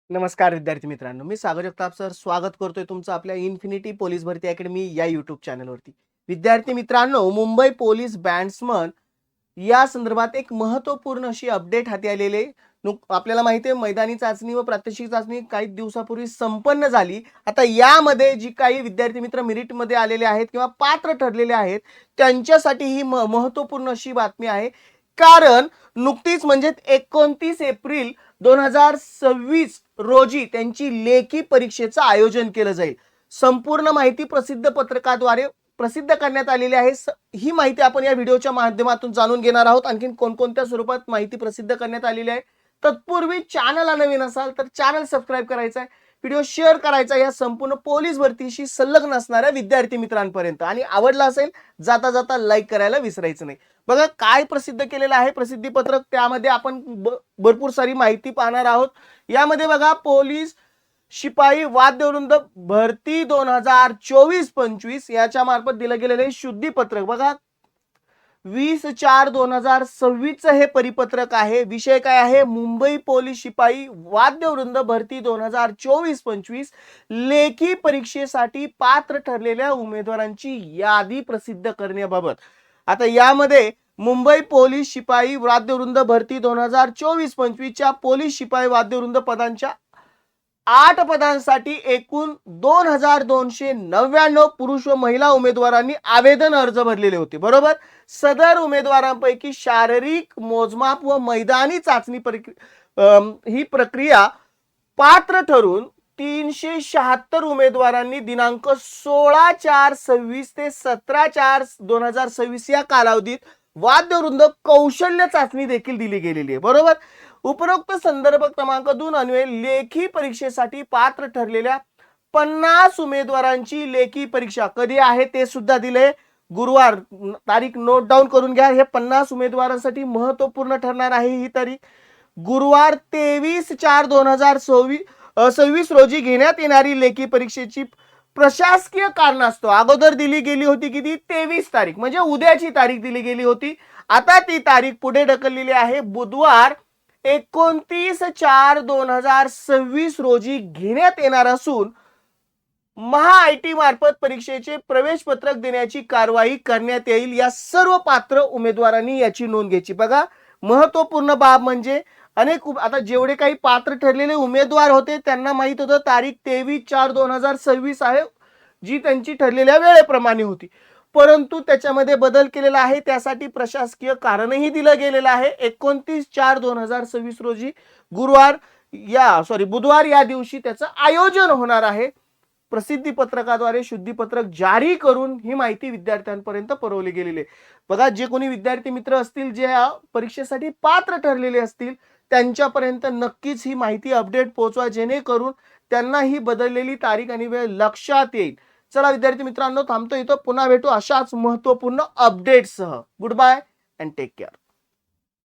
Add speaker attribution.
Speaker 1: नमस्कार विद्यार्थी मित्रांनो, मी सागर जगताप सर स्वागत करतोय तुमचं आपल्या इन्फिनिटी पोलीस भरती अकॅडमी या यूट्यूब चॅनलवरती. विद्यार्थी मित्रांनो, मुंबई पोलीस बॅट्समन या संदर्भात एक महत्त्वपूर्ण अशी अपडेट हाती आलेली आहे. आपल्याला माहिती आहे मैदानी चाचणी व प्रात्यक्षिक चाचणी काही दिवसापूर्वी संपन्न झाली. आता यामध्ये जी काही विद्यार्थी मित्र मेरिटमध्ये आलेले आहेत किंवा पात्र ठरलेले आहेत, त्यांच्यासाठी ही महत्त्वपूर्ण अशी बातमी आहे. कारण नुकतीच म्हणजे 29 एप्रिल 2026 रोजी त्यांची लेखी परीक्षेचं आयोजन केलं जाईल. संपूर्ण माहिती प्रसिद्ध पत्रकाद्वारे प्रसिद्ध करण्यात आलेली आहे. ही माहिती आपण या व्हिडिओच्या माध्यमातून जाणून घेणार आहोत. आणखीन कोणकोणत्या स्वरूपात माहिती प्रसिद्ध करण्यात आलेली आहे. तत्पूर्वी चॅनलला नवीन असाल तर चॅनल सबस्क्राईब करायचं आहे, व्हिडिओ शेअर करायचा या संपूर्ण पोलीस भरतीशी संलग्न असणाऱ्या विद्यार्थी मित्रांपर्यंत, आणि आवडला असेल जाता जाता लाईक करायला विसरायचं नाही. बघा काय प्रसिद्ध केलेलं आहे प्रसिद्धी पत्रक, त्यामध्ये आपण भरपूर सारी माहिती पाहणार आहोत. यामध्ये बघा पोलीस शिपाई वाद्यवृंद भरती 2024-25 याच्या मार्फत दिलं गेलेले शुद्धी पत्रक बघा. 20/4/2026 हे परिपत्रक आहे. विषय काय आहे? मुंबई पोलीस शिपाई वाद्यवृंद भरती 2024-25 लेखी परीक्षेसाठी पात्र ठरलेल्या उमेदवारांची यादी प्रसिद्ध करण्याबाबत. आता यामध्ये मुंबई पोलीस शिपाई वाद्यवृंद भरती 2024-25 च्या पोलीस शिपाई वाद्यवृंद पदांच्या 8 पदांसाठी एकूण 2299 पुरुष व महिला उमेदवारांनी आवेदन अर्ज भरलेले होते. बरोबर. सदर उमेदवारांपैकी शारीरिक मोजमाप व मैदानी चाचणी ही प्रक्रिया पात्र ठरून 376 उमेदवारांनी दिनांक 16/4/26 ते 17/4/2026 या कालावधीत वाद्यवृंद कौशल्य चाचणी देखील दिली गेलेली आहे. बरोबर. उपरोक्त संदर्भ क्रमांक 2 अन्वये लेखी परीक्षेसाठी पात्र ठरलेल्या 50 उमेदवारांची लेखी परीक्षा कधी आहे ते सुद्धा दिले. गुरुवार तारीख नोट डाऊन करून घ्या. हे 50 उमेदवारांसाठी महत्त्वपूर्ण ठरणार आहे ही तारीख. गुरुवार 23/4/2026 रोजी घेण्यात येणारी लेखी परीक्षेची प्रशासकीय कारणास्तव अगोदर दिली गेली होती किती 23 तारीख म्हणजे उद्याची तारीख दिली गेली होती. आता ती तारीख पुढे ढकललेली आहे. बुधवार 29/4/2026 रोजी घेण्यात येणार असून महाआयटी मार्फत परीक्षेचे प्रवेश पत्रक देण्याची कारवाई करण्यात येईल. या सर्व पात्र उमेदवारांनी याची नोंद घ्यायची. बघा महत्त्वपूर्ण बाब म्हणजे आता जेवढे काही पात्र ठरलेले उमेदवार होते त्यांना माहित होतं तारीख 23/4/2026 आहे, जी त्यांची ठरलेल्या वेळेप्रमाणे होती. परंतु त्याच्यामध्ये बदल केलेला आहे. त्यासाठी प्रशासकीय कारणही दिलं गेलेलं आहे. 29/4/2026 रोजी बुधवार या दिवशी त्याचं आयोजन होणार आहे. प्रसिद्धी पत्रकाद्वारे शुद्धी पत्रक जारी करून ही माहिती विद्यार्थ्यांपर्यंत पुरवली गेलेली आहे. बघा जे कोणी विद्यार्थी मित्र असतील जे या परीक्षेसाठी पात्र ठरलेले असतील त्यांच्यापर्यंत नक्कीच ही माहिती अपडेट पोहोचवा, जेणेकरून त्यांना ही बदललेली तारीख आणि वेळ लक्षात येईल. चला विद्यार्थी मित्रांनो, थांबतो इथं. पुन्हा भेटू अशाच महत्त्वपूर्ण अपडेट्ससह. Good bye and take care.